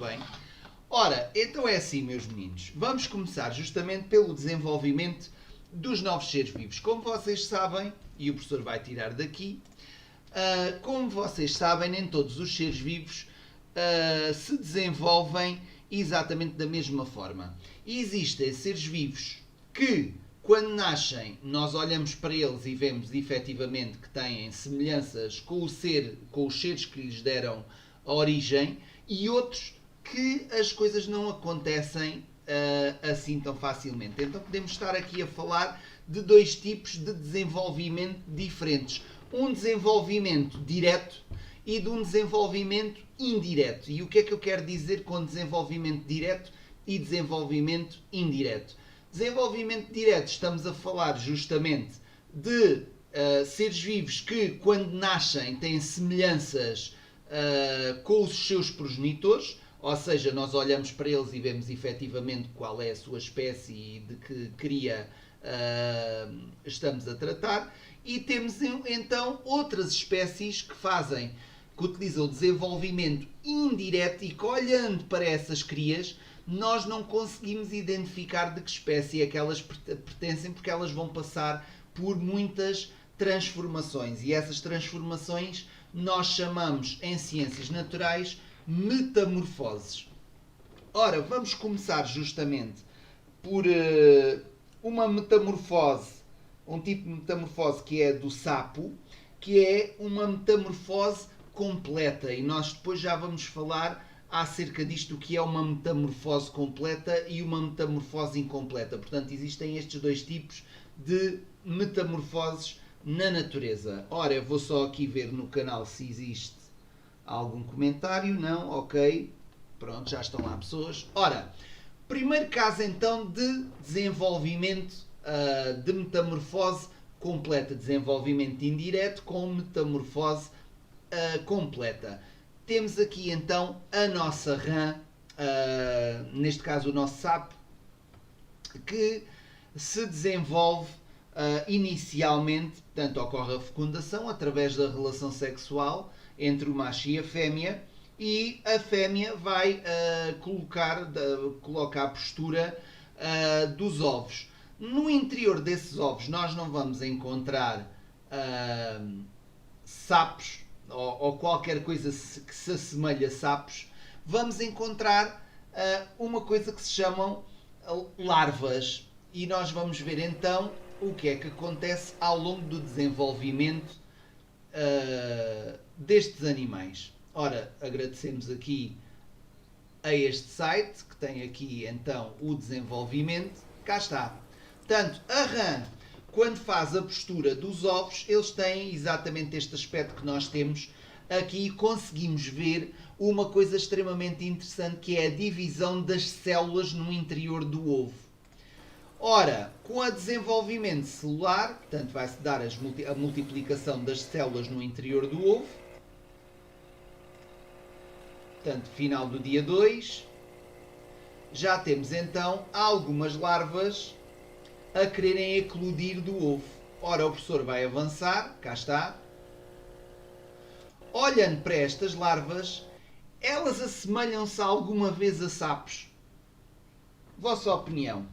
Bem, ora, então é assim, meus meninos. Vamos começar justamente pelo desenvolvimento dos novos seres vivos. Como vocês sabem, e o professor vai tirar daqui, como vocês sabem, nem todos os seres vivos se desenvolvem exatamente da mesma forma. E existem seres vivos que, quando nascem, nós olhamos para eles e vemos efetivamente que têm semelhanças com os seres que lhes deram a origem, e outros que as coisas não acontecem assim tão facilmente. Então podemos estar aqui a falar de dois tipos de desenvolvimento diferentes. Um desenvolvimento direto e de um desenvolvimento indireto. E o que é que eu quero dizer com desenvolvimento direto e desenvolvimento indireto? Desenvolvimento direto, estamos a falar justamente de seres vivos que, quando nascem, têm semelhanças com os seus progenitores, ou seja, nós olhamos para eles e vemos efetivamente qual é a sua espécie e de que cria estamos a tratar, e temos então outras espécies que utilizam o desenvolvimento indireto e que, olhando para essas crias, nós não conseguimos identificar de que espécie é que elas pertencem, porque elas vão passar por muitas transformações, e essas transformações nós chamamos em ciências naturais metamorfoses. Ora, vamos começar justamente por uma metamorfose, um tipo de metamorfose que é do sapo, que é uma metamorfose completa, e nós depois já vamos falar acerca disto, que é uma metamorfose completa e uma metamorfose incompleta. Portanto, existem estes dois tipos de metamorfoses na natureza. Ora, eu vou só aqui ver no canal se existe algum comentário. Não? Ok. Pronto, já estão lá pessoas. Ora, primeiro caso então de desenvolvimento de metamorfose completa. Desenvolvimento indireto com metamorfose completa. Temos aqui então a nossa rã, neste caso o nosso sapo, que se desenvolve inicialmente, portanto ocorre a fecundação através da relação sexual entre o macho e a fêmea, e a fêmea vai coloca a postura dos ovos. No interior desses ovos nós não vamos encontrar sapos ou qualquer coisa que se assemelhe a sapos. Vamos encontrar uma coisa que se chamam larvas, e nós vamos ver então o que é que acontece ao longo do desenvolvimento destes animais. Ora, agradecemos aqui a este site que tem aqui então o desenvolvimento. Cá está. Portanto, a rã, quando faz a postura dos ovos, eles têm exatamente este aspecto que nós temos aqui, e conseguimos ver uma coisa extremamente interessante, que é a divisão das células no interior do ovo. Ora, com o desenvolvimento celular, portanto vai-se dar a multiplicação das células no interior do ovo, portanto final do dia 2, já temos então algumas larvas a quererem eclodir do ovo. Ora, o professor vai avançar, cá está. Olhando para estas larvas, elas assemelham-se alguma vez a sapos? Vossa opinião?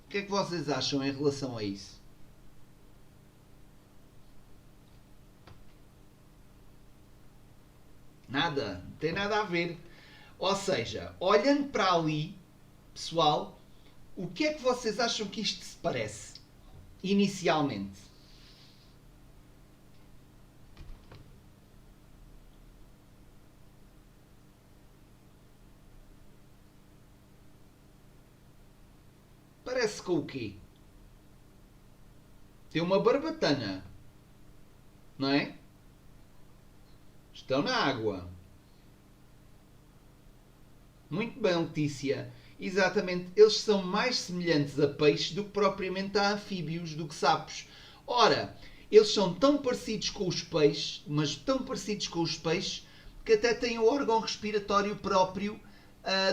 O que é que vocês acham em relação a isso? Nada, não tem nada a ver. Ou seja, olhando para ali, pessoal, o que é que vocês acham que isto se parece? Inicialmente. Parece com o quê? Tem uma barbatana, não é? Estão na água. Muito bem, Letícia. Exatamente, eles são mais semelhantes a peixes do que propriamente a anfíbios, do que sapos. Ora, eles são tão parecidos com os peixes, mas tão parecidos com os peixes, que até têm o órgão respiratório próprio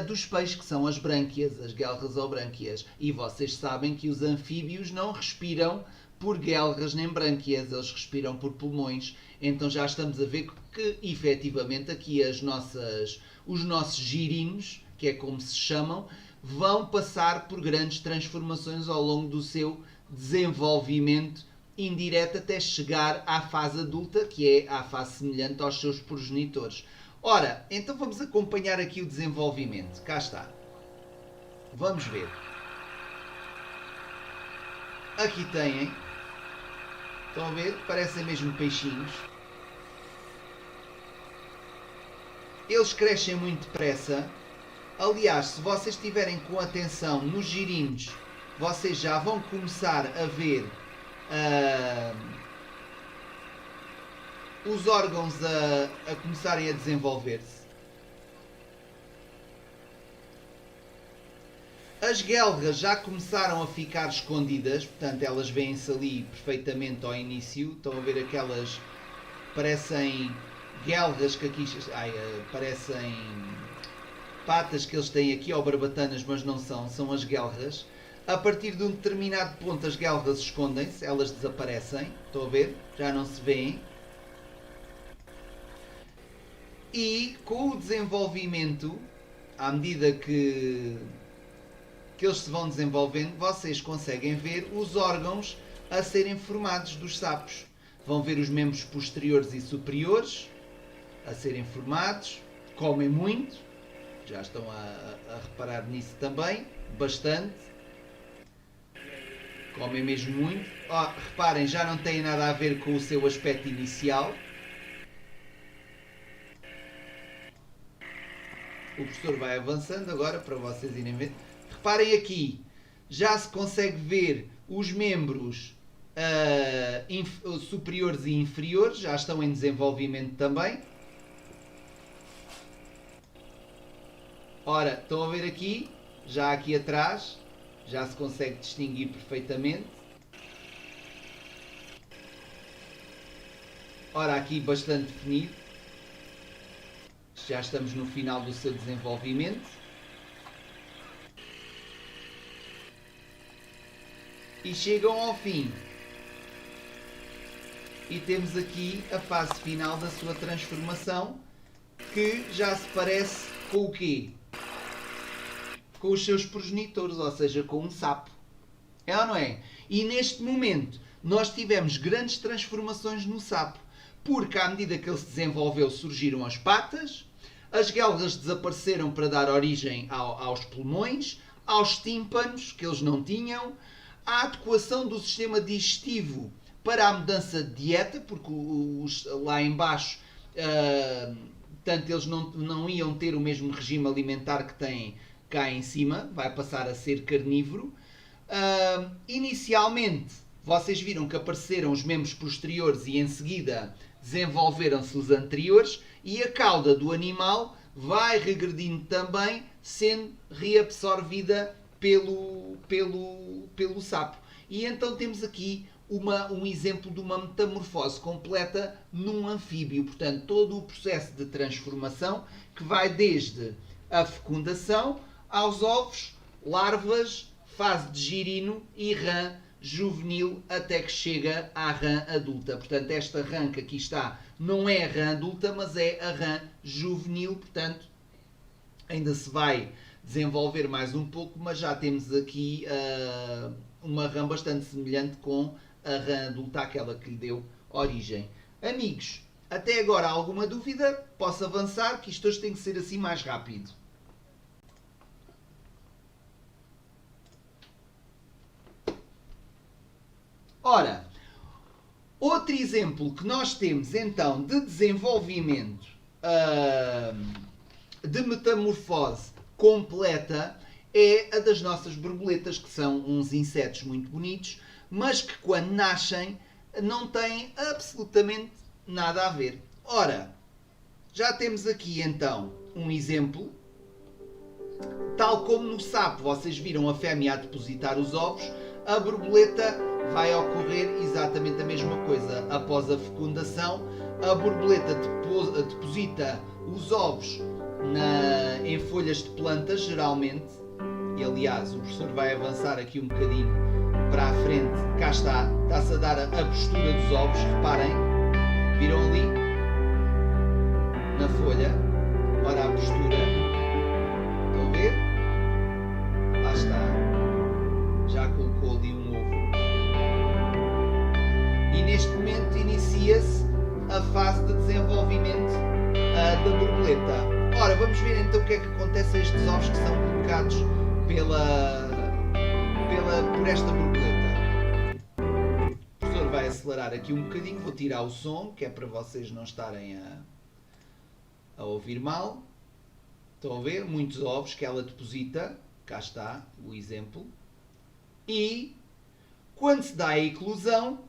dos peixes, que são as brânquias, as guelras ou brânquias. E vocês sabem que os anfíbios não respiram por guelras nem brânquias, eles respiram por pulmões. Então já estamos a ver que efetivamente aqui os nossos girinos, que é como se chamam, vão passar por grandes transformações ao longo do seu desenvolvimento indireto até chegar à fase adulta, que é a fase semelhante aos seus progenitores. Ora, então vamos acompanhar aqui o desenvolvimento. Cá está. Vamos ver. Aqui têm. Estão a ver? Parecem mesmo peixinhos. Eles crescem muito depressa. Aliás, se vocês estiverem com atenção nos girinhos, vocês já vão começar a ver os órgãos a começarem a desenvolver-se. As guelras já começaram a ficar escondidas, portanto elas vêm-se ali perfeitamente ao início. Estão a ver aquelas, parecem guelras que aqui, parecem patas que eles têm aqui, ou barbatanas, mas não são, são as guelras. A partir de um determinado ponto as guelras escondem-se, elas desaparecem, estão a ver? Já não se vêem. E com o desenvolvimento, à medida que eles se vão desenvolvendo, vocês conseguem ver os órgãos a serem formados dos sapos. Vão ver os membros posteriores e superiores a serem formados, comem muito, já estão a reparar nisso também, bastante. Comem mesmo muito. Reparem, já não tem nada a ver com o seu aspecto inicial. O professor vai avançando agora para vocês irem ver. Reparem aqui, já se consegue ver os membros superiores e inferiores, já estão em desenvolvimento também. Ora, estão a ver aqui, já aqui atrás, já se consegue distinguir perfeitamente. Ora, aqui bastante definido. Já estamos no final do seu desenvolvimento. E chegam ao fim. E temos aqui a fase final da sua transformação, que já se parece com o quê? Com os seus progenitores, ou seja, com um sapo. É ou não é? E neste momento nós tivemos grandes transformações no sapo, porque à medida que ele se desenvolveu surgiram as patas, as guelras desapareceram para dar origem aos pulmões, aos tímpanos, que eles não tinham, à adequação do sistema digestivo para a mudança de dieta, porque lá em baixo, portanto, eles não iam ter o mesmo regime alimentar que têm cá em cima, vai passar a ser carnívoro. Inicialmente, vocês viram que apareceram os membros posteriores e em seguida desenvolveram-se os anteriores, e a cauda do animal vai regredindo também, sendo reabsorvida pelo sapo. E então temos aqui um exemplo de uma metamorfose completa num anfíbio. Portanto, todo o processo de transformação que vai desde a fecundação aos ovos, larvas, fase de girino e rã juvenil até que chega à rã adulta. Portanto, esta rã que aqui está não é a rã adulta, mas é a rã juvenil. Portanto, ainda se vai desenvolver mais um pouco, mas já temos aqui uma rã bastante semelhante com a rã adulta, aquela que lhe deu origem. Amigos, até agora alguma dúvida? Posso avançar, que isto hoje tem que ser assim mais rápido. Ora, outro exemplo que nós temos então de desenvolvimento, de metamorfose completa, é a das nossas borboletas, que são uns insetos muito bonitos, mas que quando nascem não têm absolutamente nada a ver. Ora, já temos aqui então um exemplo. Tal como no sapo vocês viram a fêmea a depositar os ovos, a borboleta vai ocorrer exatamente a mesma coisa. Após a fecundação, a borboleta deposita os ovos em folhas de plantas, geralmente. E aliás, o professor vai avançar aqui um bocadinho para a frente. Cá está-se a dar a postura dos ovos. Reparem, viram ali na folha? Ora, a postura. Estão a ver? Lá está. Já colocou ali um ovo. E neste momento inicia-se a fase de desenvolvimento da borboleta. Ora, vamos ver então o que é que acontece a estes ovos que são colocados por esta borboleta. O professor vai acelerar aqui um bocadinho, vou tirar o som, que é para vocês não estarem a ouvir mal. Estão a ver? Muitos ovos que ela deposita. Cá está o exemplo. E quando se dá a eclosão,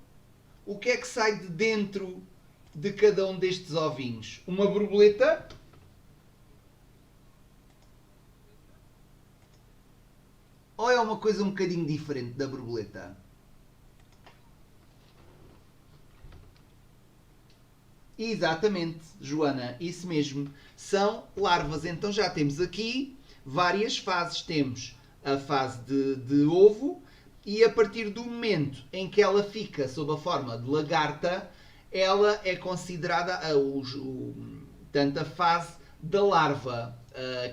o que é que sai de dentro de cada um destes ovinhos? Uma borboleta. Ou é uma coisa um bocadinho diferente da borboleta? Exatamente, Joana, isso mesmo. São larvas. Então já temos aqui várias fases. Temos a fase de ovo e a partir do momento em que ela fica sob a forma de lagarta, ela é considerada tanto a fase da larva,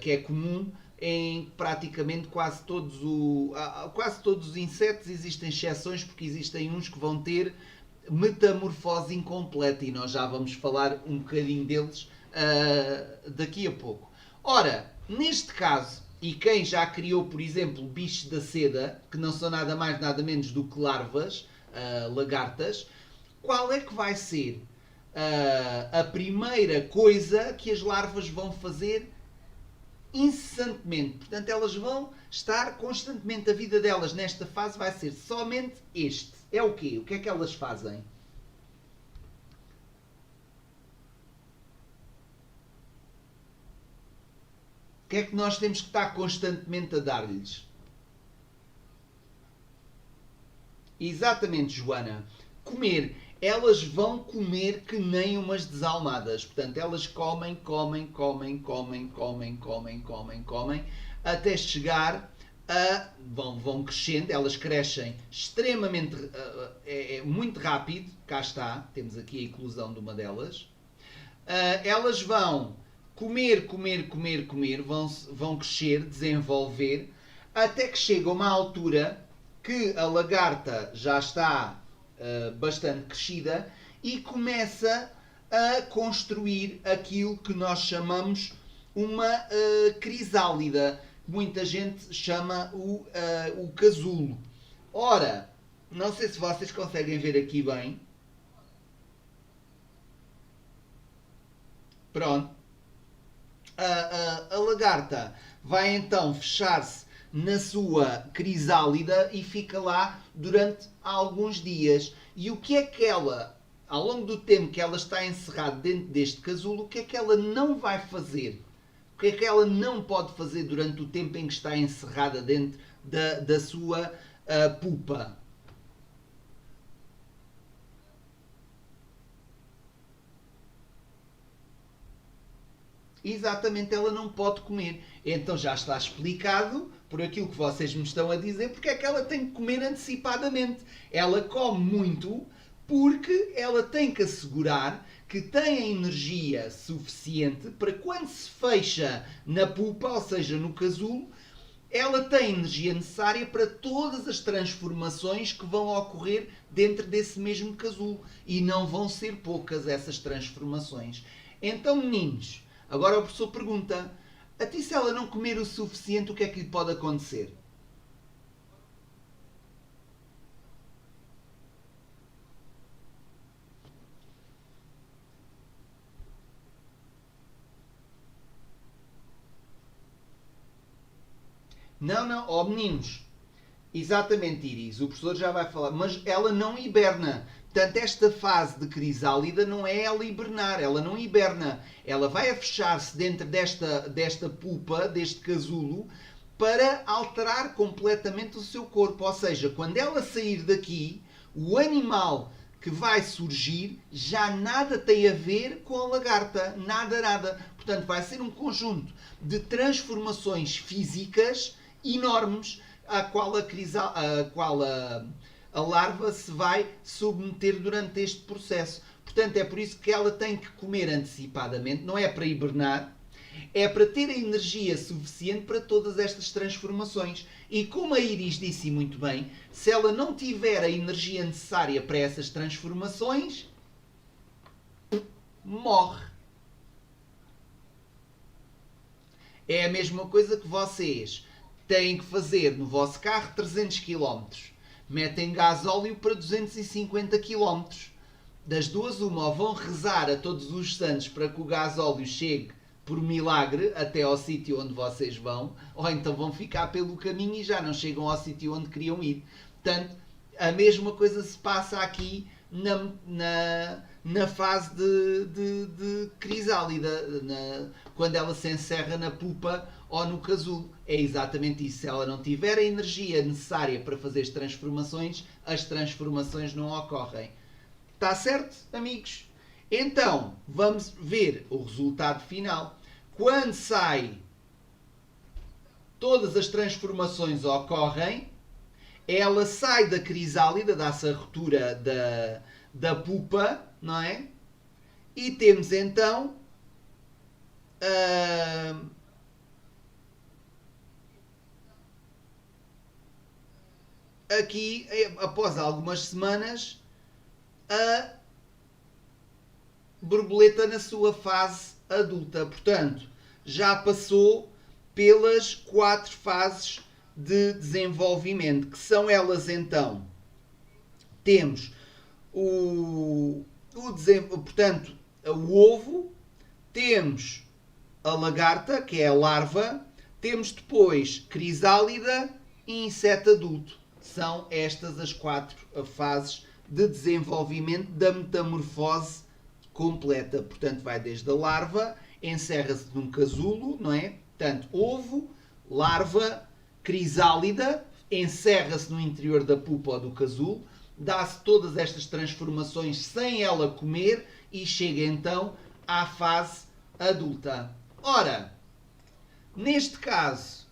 que é comum em praticamente quase todos os insetos. Existem exceções, porque existem uns que vão ter metamorfose incompleta e nós já vamos falar um bocadinho deles daqui a pouco. Ora, neste caso, e quem já criou, por exemplo, bichos da seda, que não são nada mais nada menos do que larvas, lagartas, qual é que vai ser a primeira coisa que as larvas vão fazer incessantemente? Portanto, elas vão estar constantemente, a vida delas nesta fase vai ser somente este. É o quê? O que é que elas fazem? O que é que nós temos que estar constantemente a dar-lhes? Exatamente, Joana. Comer. Elas vão comer que nem umas desalmadas. Portanto, elas comem, até chegar a... Vão crescendo. Elas crescem extremamente... é muito rápido. Cá está. Temos aqui a eclosão de uma delas. Elas vão comer, vão crescer, desenvolver, até que chega a uma altura que a lagarta já está bastante crescida e começa a construir aquilo que nós chamamos uma crisálida. Muita gente chama o casulo. Ora, não sei se vocês conseguem ver aqui bem. Pronto. A lagarta vai então fechar-se na sua crisálida e fica lá durante alguns dias. E o que é que ela, ao longo do tempo que ela está encerrada dentro deste casulo, o que é que ela não vai fazer? O que é que ela não pode fazer durante o tempo em que está encerrada dentro da sua pupa? Exatamente, ela não pode comer. Então já está explicado, por aquilo que vocês me estão a dizer, porque é que ela tem que comer antecipadamente. Ela come muito porque ela tem que assegurar que tem a energia suficiente para quando se fecha na pupa, ou seja, no casulo, ela tem a energia necessária para todas as transformações que vão ocorrer dentro desse mesmo casulo. E não vão ser poucas essas transformações. Então, meninos, agora o professor pergunta, a ti se ela não comer o suficiente, o que é que lhe pode acontecer? Não, ó meninos, exatamente, Iris, o professor já vai falar, mas ela não hiberna. Portanto, esta fase de crisálida não é ela hibernar, ela não hiberna. Ela vai a fechar-se dentro desta pupa, deste casulo, para alterar completamente o seu corpo. Ou seja, quando ela sair daqui, o animal que vai surgir já nada tem a ver com a lagarta. Nada. Portanto, Portanto, vai ser um conjunto de transformações físicas enormes a qual a larva se vai submeter durante este processo. Portanto, é por isso que ela tem que comer antecipadamente, não é para hibernar, é para ter a energia suficiente para todas estas transformações. E como a Iris disse muito bem, se ela não tiver a energia necessária para essas transformações, morre. É a mesma coisa que vocês têm que fazer no vosso carro 300 km. Metem gasóleo para 250 km. Das duas, uma, ou vão rezar a todos os santos para que o gasóleo chegue por milagre até ao sítio onde vocês vão, ou então vão ficar pelo caminho e já não chegam ao sítio onde queriam ir. Portanto, a mesma coisa se passa aqui na fase de crisálida, quando ela se encerra na pupa ou no casulo. É exatamente isso. Se ela não tiver a energia necessária para fazer as transformações não ocorrem. Está certo, amigos? Então, vamos ver o resultado final. Quando todas as transformações ocorrem, ela sai da crisálida, dá-se a ruptura da pupa, não é? E temos então aqui, após algumas semanas, a borboleta na sua fase adulta. Portanto, já passou pelas 4 fases de desenvolvimento, que são elas então. Temos portanto, o ovo, temos a lagarta, que é a larva, temos depois crisálida e inseto adulto. São estas as 4 fases de desenvolvimento da metamorfose completa. Portanto, vai desde a larva, encerra-se num casulo, não é? Portanto, ovo, larva, crisálida, encerra-se no interior da pupa ou do casulo, dá-se todas estas transformações sem ela comer e chega então à fase adulta. Ora, neste caso,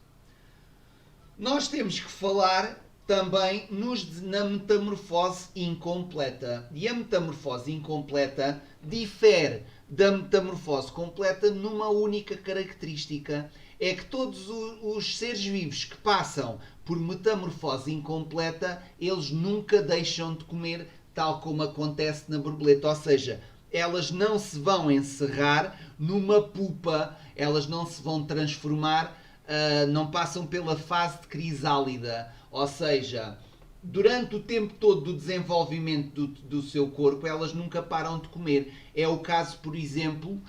nós temos que falar também na metamorfose incompleta. E a metamorfose incompleta difere da metamorfose completa numa única característica. É que todos os seres vivos que passam por metamorfose incompleta, eles nunca deixam de comer, tal como acontece na borboleta. Ou seja, elas não se vão encerrar numa pupa, elas não se vão transformar, não passam pela fase de crisálida. Ou seja, durante o tempo todo do desenvolvimento do seu corpo, elas nunca param de comer. É o caso, por exemplo,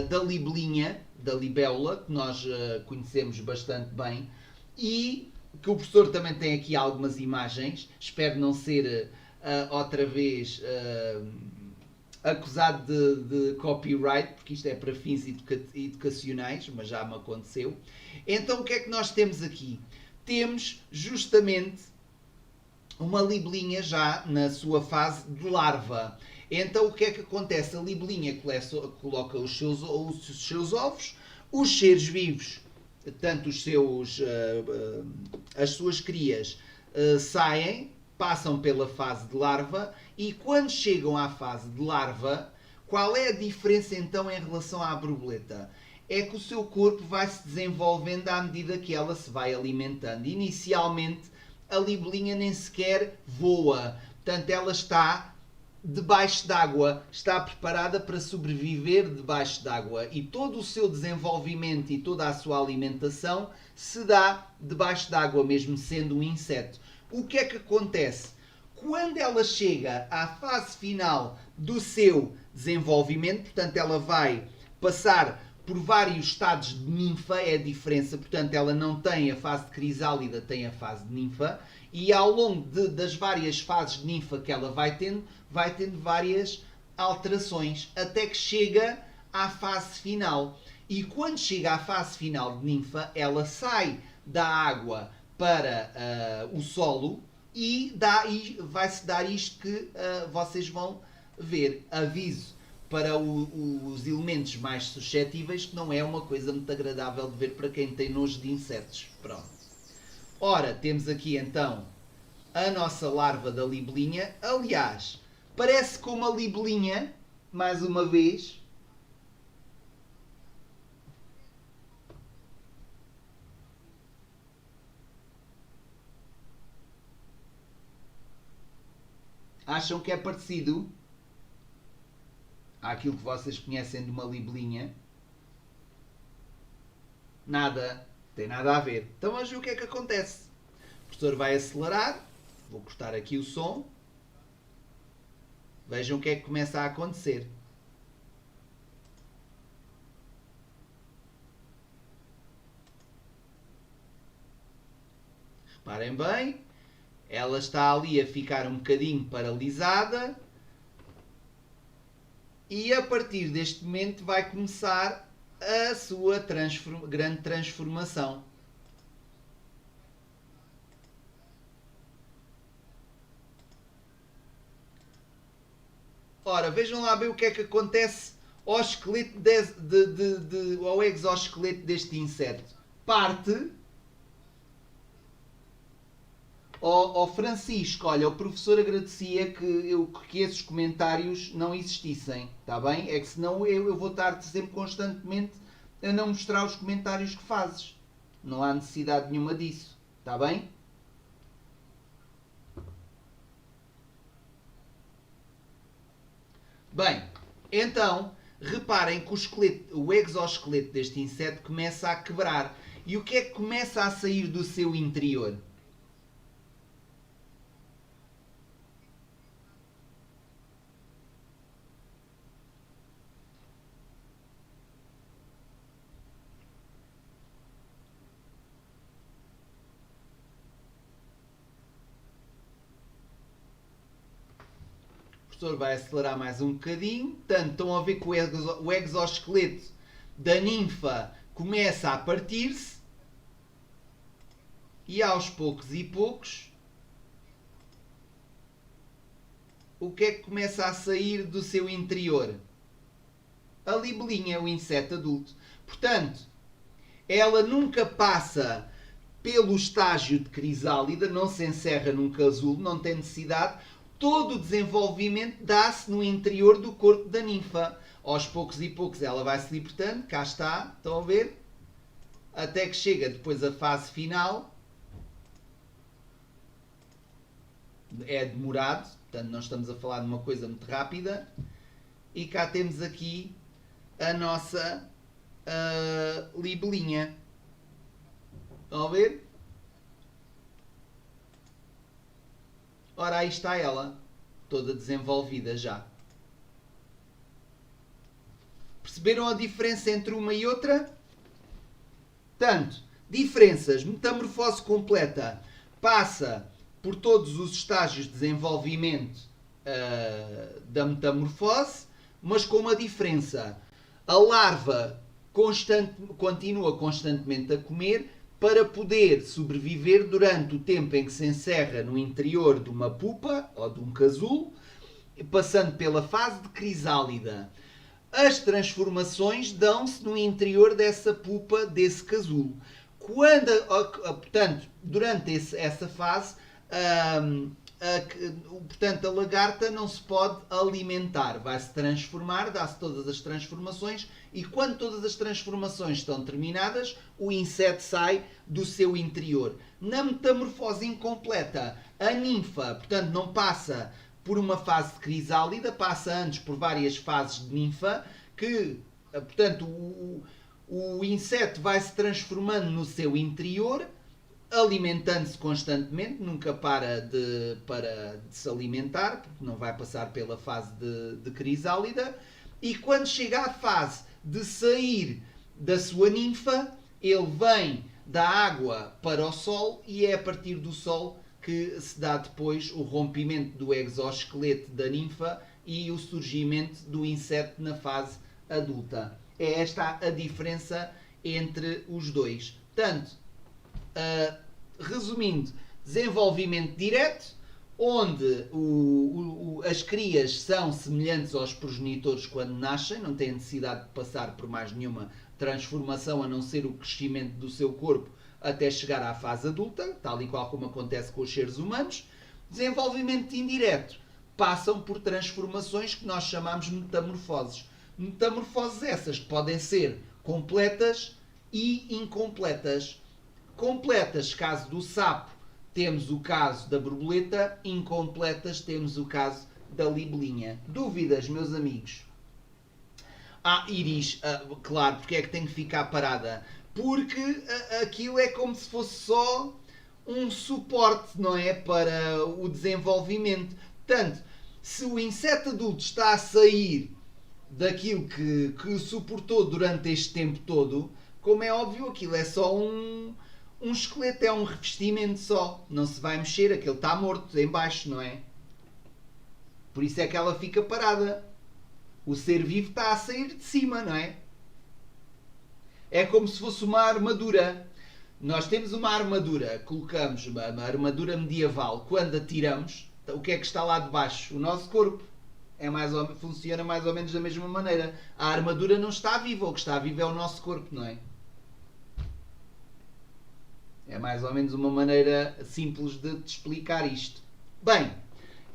da libelinha, da libélula, que nós conhecemos bastante bem, e que o professor também tem aqui algumas imagens. Espero não ser outra vez acusado de copyright, porque isto é para fins educacionais, mas já me aconteceu. Então, o que é que nós temos aqui? Temos justamente uma libelinha já na sua fase de larva. Então o que é que acontece? A libelinha coloca os seus ovos, os seres vivos, tanto as suas crias, saem, passam pela fase de larva, e quando chegam à fase de larva, qual é a diferença então em relação à borboleta? É que o seu corpo vai se desenvolvendo à medida que ela se vai alimentando. Inicialmente, a libelinha nem sequer voa. Portanto, ela está debaixo d'água, está preparada para sobreviver debaixo d'água. E todo o seu desenvolvimento e toda a sua alimentação se dá debaixo d'água, mesmo sendo um inseto. O que é que acontece? Quando ela chega à fase final do seu desenvolvimento, portanto, ela vai passar por vários estados de ninfa, é a diferença. Portanto, ela não tem a fase de crisálida, tem a fase de ninfa. E ao longo das várias fases de ninfa que ela vai tendo várias alterações, até que chega à fase final. E quando chega à fase final de ninfa, ela sai da água para o solo e vai-se dar isto que vocês vão ver. Aviso. para os elementos mais suscetíveis, que não é uma coisa muito agradável de ver para quem tem nojo de insetos. Pronto. Ora, temos aqui então a nossa larva da libelinha. Aliás, parece com uma libelinha, mais uma vez. Acham que é parecido àquilo que vocês conhecem de uma libelinha? Nada. Tem nada a ver. Então vamos ver o que é que acontece. O professor vai acelerar. Vou cortar aqui o som. Vejam o que é que começa a acontecer. Reparem bem. Ela está ali a ficar um bocadinho paralisada. E a partir deste momento vai começar a sua grande transformação. Ora, vejam lá bem o que é que acontece ao esqueleto ao exoesqueleto deste inseto. Parte. Ó Francisco, olha, o professor agradecia que esses comentários não existissem, está bem? É que senão eu vou estar sempre constantemente a não mostrar os comentários que fazes. Não há necessidade nenhuma disso, está bem? Bem, então, reparem que o exoesqueleto deste inseto começa a quebrar. E o que é que começa a sair do seu interior? O professor vai acelerar mais um bocadinho. Portanto, estão a ver que o exoesqueleto da ninfa começa a partir-se. E aos poucos e poucos, o que é que começa a sair do seu interior? A libelinha, o inseto adulto. Portanto, ela nunca passa pelo estágio de crisálida, não se encerra num casulo, não tem necessidade. Todo o desenvolvimento dá-se no interior do corpo da ninfa. Aos poucos e poucos ela vai se libertando, cá está, estão a ver? Até que chega depois a fase final. É demorado, portanto não estamos a falar de uma coisa muito rápida. E cá temos aqui a nossa libelinha. Estão a ver? Ora, aí está ela, toda desenvolvida já. Perceberam a diferença entre uma e outra? Portanto, diferenças. Metamorfose completa passa por todos os estágios de desenvolvimento da metamorfose, mas com uma diferença. A larva continua constantemente a comer para poder sobreviver durante o tempo em que se encerra no interior de uma pupa ou de um casulo, passando pela fase de crisálida. As transformações dão-se no interior dessa pupa, desse casulo. Portanto, durante essa fase, portanto, a lagarta não se pode alimentar, vai se transformar, dá-se todas as transformações, e quando todas as transformações estão terminadas, o inseto sai do seu interior. Na metamorfose incompleta, a ninfa, portanto, não passa por uma fase de crisálida, passa antes por várias fases de ninfa, que, portanto, o inseto vai se transformando no seu interior, alimentando-se constantemente, nunca para de se alimentar, porque não vai passar pela fase de crisálida, e quando chega à fase de sair da sua ninfa, ele vem da água para o sol, e é a partir do sol que se dá depois o rompimento do exoesqueleto da ninfa e o surgimento do inseto na fase adulta. É esta a diferença entre os dois. Portanto, resumindo, desenvolvimento direto, onde as crias são semelhantes aos progenitores quando nascem, não têm necessidade de passar por mais nenhuma transformação a não ser o crescimento do seu corpo até chegar à fase adulta, tal e qual como acontece com os seres humanos. Desenvolvimento indireto. Passam por transformações que nós chamamos de metamorfoses. Metamorfoses essas que podem ser completas e incompletas. Completas, caso do sapo, temos o caso da borboleta. Incompletas, temos o caso da libelinha. Dúvidas, meus amigos? Iris, claro, porque é que tem que ficar parada? Porque aquilo é como se fosse só um suporte, não é? Para o desenvolvimento. Portanto, se o inseto adulto está a sair daquilo que suportou durante este tempo todo, como é óbvio, aquilo é só um esqueleto, é um revestimento só. Não se vai mexer, aquele está morto em baixo, não é? Por isso é que ela fica parada. O ser vivo está a sair de cima, não é? É como se fosse uma armadura. Nós temos uma armadura, colocamos uma armadura medieval, quando atiramos, o que é que está lá de baixo? O nosso corpo. Funciona mais ou menos da mesma maneira. A armadura não está viva, o que está vivo é o nosso corpo, não é? É mais ou menos uma maneira simples de te explicar isto. Bem,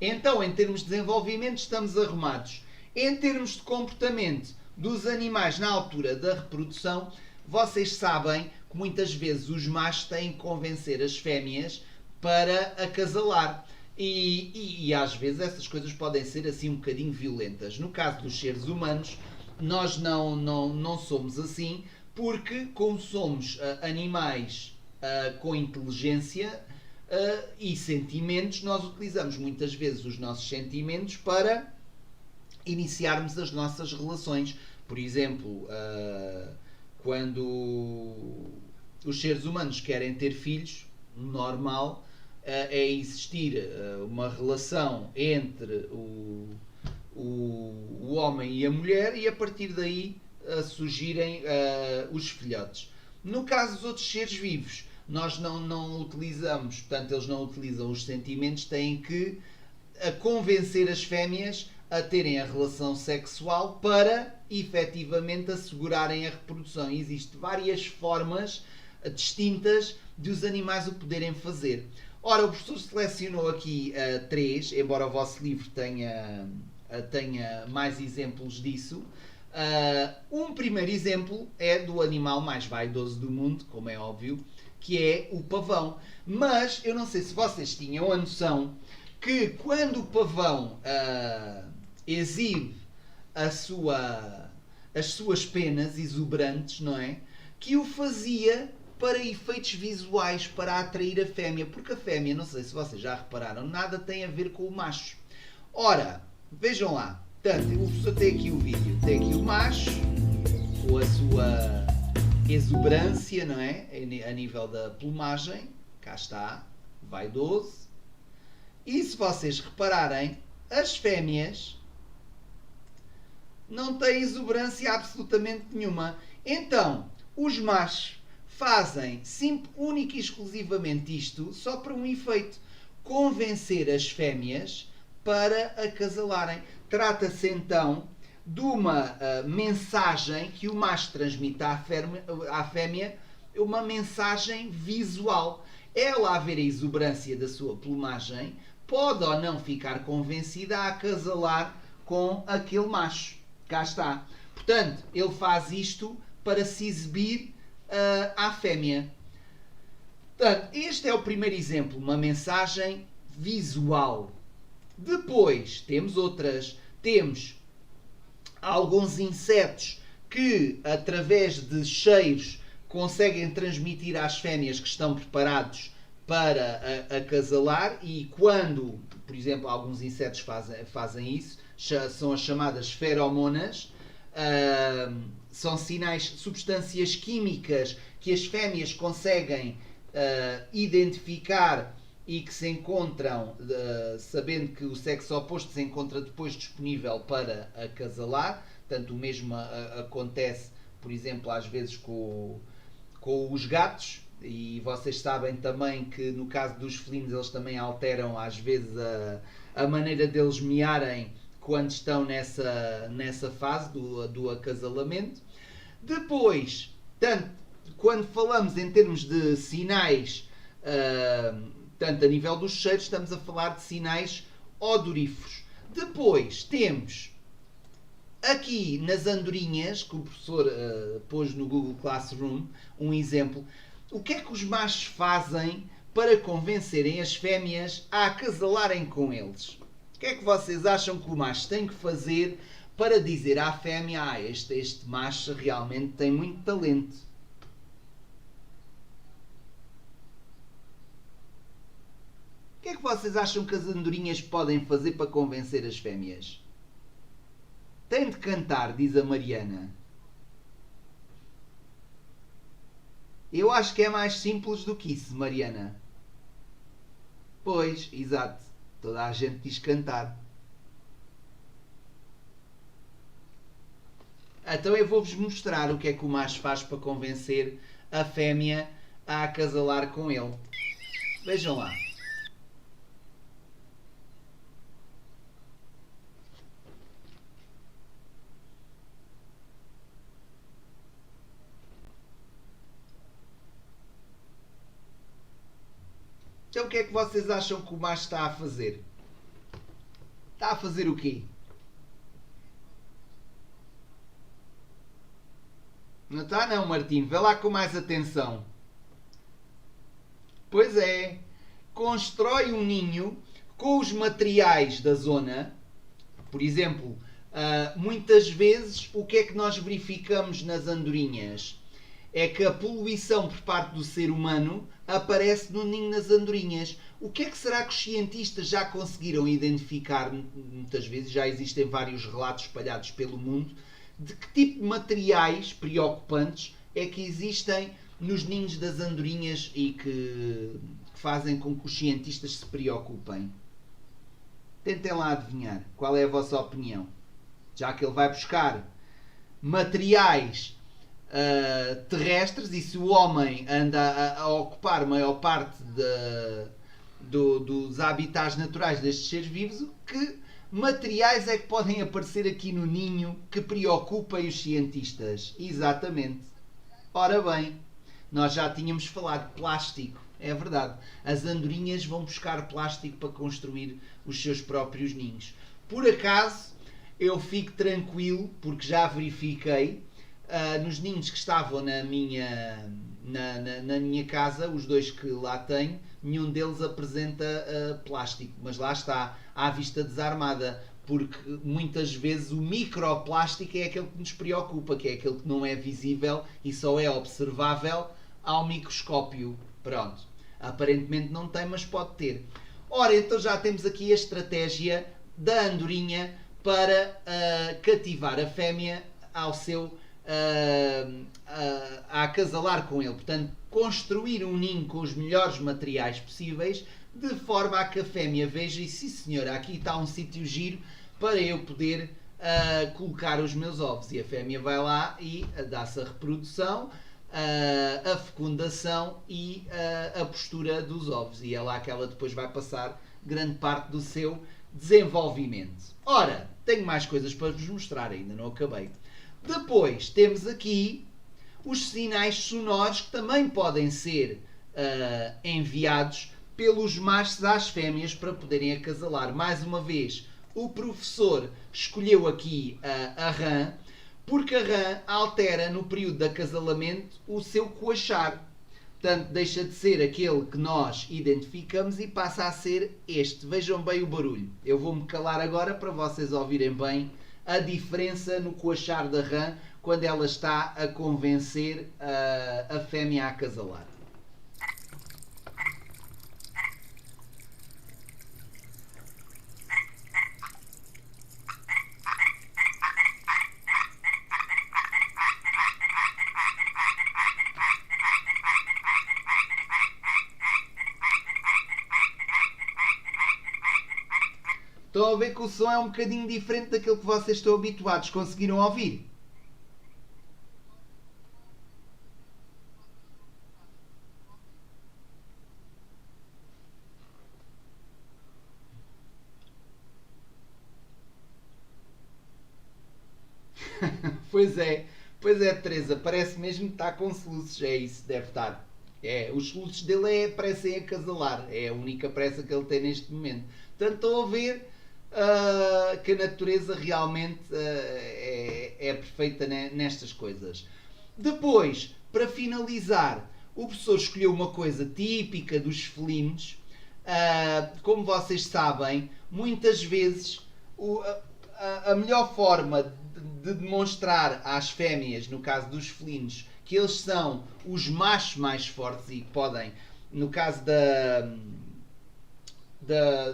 então em termos de desenvolvimento estamos arrumados. Em termos de comportamento dos animais na altura da reprodução, vocês sabem que muitas vezes os machos têm que convencer as fêmeas para acasalar. E às vezes essas coisas podem ser assim um bocadinho violentas. No caso dos seres humanos, nós não somos assim, porque como somos animais com inteligência e sentimentos, nós utilizamos muitas vezes os nossos sentimentos para iniciarmos as nossas relações. Por exemplo, quando os seres humanos querem ter filhos, normal é existir uma relação entre o homem e a mulher e a partir daí surgirem os filhotes. No caso dos outros seres vivos, nós não utilizamos, portanto eles não utilizam os sentimentos, têm que convencer as fêmeas a terem a relação sexual para efetivamente assegurarem a reprodução. E existem várias formas distintas de os animais o poderem fazer. Ora, o professor selecionou aqui 3, embora o vosso livro tenha mais exemplos disso. Um primeiro exemplo é do animal mais vaidoso do mundo, como é óbvio, que é o pavão. Mas eu não sei se vocês tinham a noção que quando o pavão exibe as suas penas exuberantes, não é? Que o fazia para efeitos visuais, para atrair a fêmea, porque a fêmea, não sei se vocês já repararam, nada tem a ver com o macho. Ora, vejam lá, portanto, o professor tem aqui o vídeo, tem aqui o macho, com a sua exuberância, não é? A nível da plumagem, cá está, vaidoso. E se vocês repararem, as fêmeas não têm exuberância absolutamente nenhuma. Então, os machos fazem única e exclusivamente isto só para um efeito: convencer as fêmeas para acasalarem. Trata-se então de uma mensagem que o macho transmite à fêmea, uma mensagem visual. Ela, a ver a exuberância da sua plumagem, pode ou não ficar convencida a acasalar com aquele macho. Cá está. Portanto, ele faz isto para se exibir à fêmea. Portanto, este é o primeiro exemplo, uma mensagem visual. Depois, temos outras. Temos alguns insetos que, através de cheiros, conseguem transmitir às fêmeas que estão preparados para acasalar, e quando, por exemplo, alguns insetos fazem isso, são as chamadas feromonas. São sinais, substâncias químicas que as fêmeas conseguem identificar e que se encontram, sabendo que o sexo oposto se encontra depois disponível para acasalar. Portanto, o mesmo acontece, por exemplo, às vezes com os gatos. E vocês sabem também que no caso dos felinos eles também alteram às vezes a maneira deles miarem quando estão nessa fase do acasalamento. Depois, tanto, quando falamos em termos de sinais, tanto a nível dos cheiros, estamos a falar de sinais odoríferos. Depois temos aqui nas andorinhas, que o professor pôs no Google Classroom, um exemplo. O que é que os machos fazem para convencerem as fêmeas a acasalarem com eles? O que é que vocês acham que o macho tem que fazer para dizer à fêmea: este macho realmente tem muito talento? O que é que vocês acham que as andorinhas podem fazer para convencer as fêmeas? Tem de cantar, diz a Mariana. Eu acho que é mais simples do que isso, Mariana. Pois, exato. Toda a gente diz cantar. Então eu vou-vos mostrar o que é que o macho faz para convencer a fêmea a acasalar com ele. Vejam lá. Então o que é que vocês acham que o macho está a fazer? Está a fazer o quê? Não está não, Martim. Vê lá com mais atenção. Pois é. Constrói um ninho com os materiais da zona. Por exemplo, muitas vezes o que é que nós verificamos nas andorinhas? É que a poluição por parte do ser humano aparece no ninho das andorinhas. O que é que será que os cientistas já conseguiram identificar? Muitas vezes já existem vários relatos espalhados pelo mundo de que tipo de materiais preocupantes é que existem nos ninhos das andorinhas e que fazem com que os cientistas se preocupem. Tentem lá adivinhar qual é a vossa opinião. Já que ele vai buscar materiais terrestres, e se o homem anda a ocupar a maior parte dos habitats naturais destes seres vivos, que materiais é que podem aparecer aqui no ninho que preocupem os cientistas? Exatamente. Ora bem, nós já tínhamos falado de plástico. É verdade. As andorinhas vão buscar plástico para construir os seus próprios ninhos. Por acaso, eu fico tranquilo, porque já verifiquei nos ninhos que estavam na minha casa, os dois que lá tenho, nenhum deles apresenta plástico. Mas lá está, à vista desarmada, porque muitas vezes o microplástico é aquele que nos preocupa, que é aquele que não é visível e só é observável ao microscópio. Pronto. Aparentemente não tem, mas pode ter. Ora, então já temos aqui a estratégia da andorinha para cativar a fêmea ao seu a acasalar com ele. Portanto, construir um ninho com os melhores materiais possíveis, de forma a que a fêmea veja, e sim senhora, aqui está um sítio giro para eu poder colocar os meus ovos. E a fêmea vai lá e dá-se a reprodução, a fecundação e a postura dos ovos. E é lá que ela depois vai passar grande parte do seu desenvolvimento. Ora, tenho mais coisas para vos mostrar, ainda não acabei. Depois temos aqui os sinais sonoros que também podem ser enviados pelos machos às fêmeas para poderem acasalar. Mais uma vez, o professor escolheu aqui a rã, porque a rã altera no período de acasalamento o seu coachar. Portanto, deixa de ser aquele que nós identificamos e passa a ser este. Vejam bem o barulho. Eu vou-me calar agora para vocês ouvirem bem a diferença no coachar da rã quando ela está a convencer a fêmea a acasalar. Estão a ver que o som é um bocadinho diferente daquilo que vocês estão habituados. Conseguiram ouvir? Pois é, Teresa, parece mesmo que está com soluços, é isso, deve estar. É, os soluços dele parecem acasalar, é a única pressa que ele tem neste momento. Portanto, estou a ver que a natureza realmente é perfeita nestas coisas. Depois, para finalizar, o professor escolheu uma coisa típica dos felinos. Como vocês sabem, muitas vezes a melhor forma de demonstrar às fêmeas, no caso dos felinos, que eles são os machos mais fortes e podem, no caso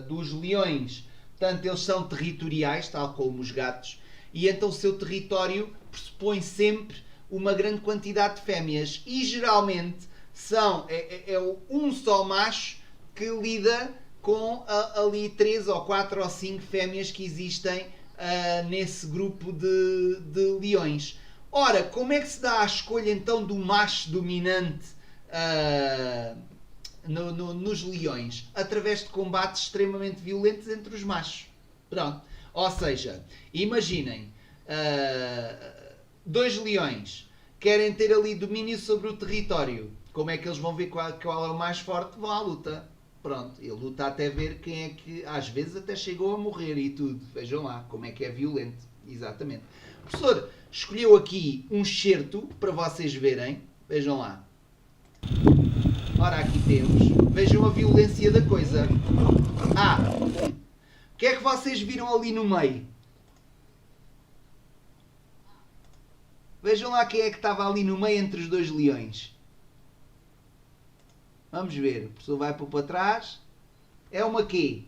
dos leões, portanto, eles são territoriais, tal como os gatos, e então o seu território pressupõe sempre uma grande quantidade de fêmeas e geralmente é um só macho que lida com ali 3 ou 4 ou 5 fêmeas que existem nesse grupo de leões. Ora, como é que se dá a escolha então do macho dominante nos leões? Através de combates extremamente violentos entre os machos. Pronto. Ou seja, imaginem, 2 leões querem ter ali domínio sobre o território. Como é que eles vão ver qual é o mais forte? Vão à luta. Pronto, ele luta até ver quem é que às vezes até chegou a morrer e tudo. Vejam lá como é que é violento. Exatamente. O professor escolheu aqui um excerto para vocês verem. Vejam lá. Ora, aqui temos. Vejam a violência da coisa. O que é que vocês viram ali no meio? Vejam lá quem é que estava ali no meio entre os 2 leões. Vamos ver. O professor vai para trás. É uma quê?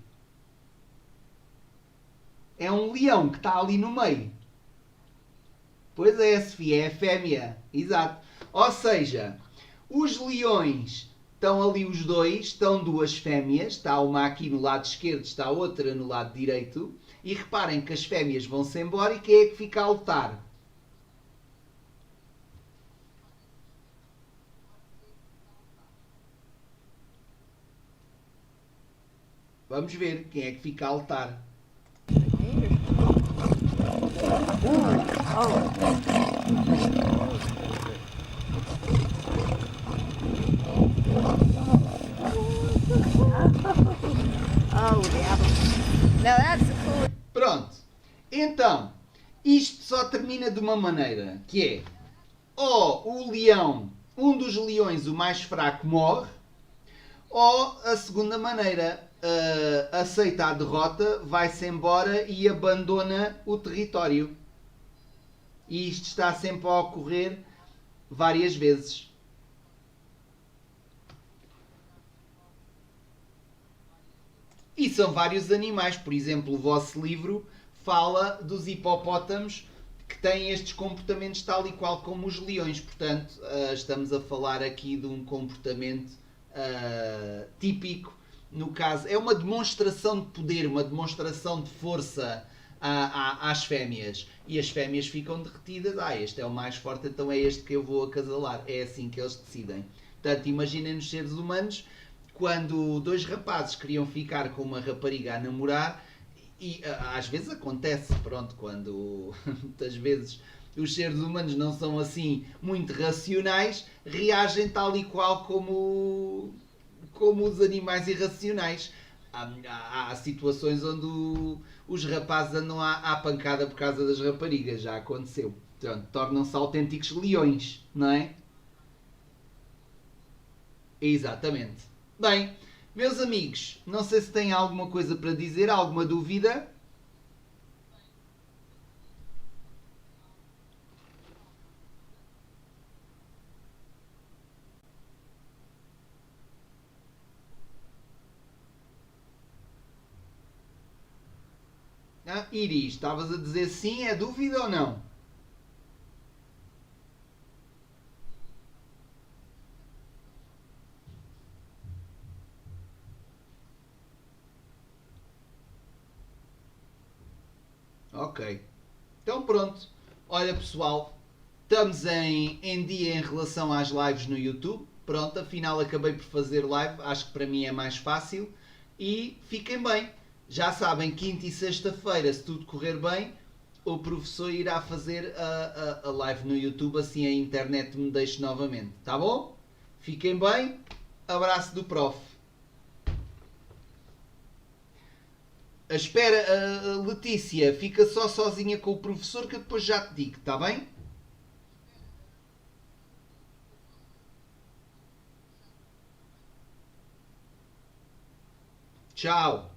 É um leão que está ali no meio. Pois é, Sofia. É a fêmea. Exato. Ou seja, os leões estão ali os 2. Estão 2 fêmeas. Está uma aqui no lado esquerdo. Está outra no lado direito. E reparem que as fêmeas vão-se embora. E quem é que fica a lutar? Vamos ver quem é que fica a lutar. Pronto. Então, isto só termina de uma maneira, que é ou o leão, um dos leões, o mais fraco, morre, ou a segunda maneira, aceita a derrota, vai-se embora e abandona o território. E isto está sempre a ocorrer várias vezes. E são vários animais. Por exemplo, o vosso livro fala dos hipopótamos que têm estes comportamentos tal e qual como os leões. Portanto, estamos a falar aqui de um comportamento típico. No caso, é uma demonstração de poder, uma demonstração de força às fêmeas. E as fêmeas ficam derretidas. Este é o mais forte, então é este que eu vou acasalar. É assim que eles decidem. Portanto, imaginem os seres humanos, quando 2 rapazes queriam ficar com uma rapariga a namorar, e às vezes acontece, pronto, quando muitas vezes os seres humanos não são assim muito racionais, reagem tal e qual como os animais irracionais. Há situações onde os rapazes andam à pancada por causa das raparigas, já aconteceu. Portanto, tornam-se autênticos leões, não é? Exatamente. Bem, meus amigos, não sei se têm alguma coisa para dizer, alguma dúvida? Iris, estavas a dizer sim, é dúvida ou não? Ok. Então pronto. Olha pessoal, estamos em dia em relação às lives no YouTube. Pronto, afinal acabei por fazer live, acho que para mim é mais fácil. E fiquem bem. Já sabem, quinta e sexta-feira, se tudo correr bem, o professor irá fazer a live no YouTube, assim a internet me deixe novamente. Tá bom? Fiquem bem. Abraço do prof. Espera, Letícia, fica só sozinha com o professor que eu depois já te digo, tá bem? Tchau.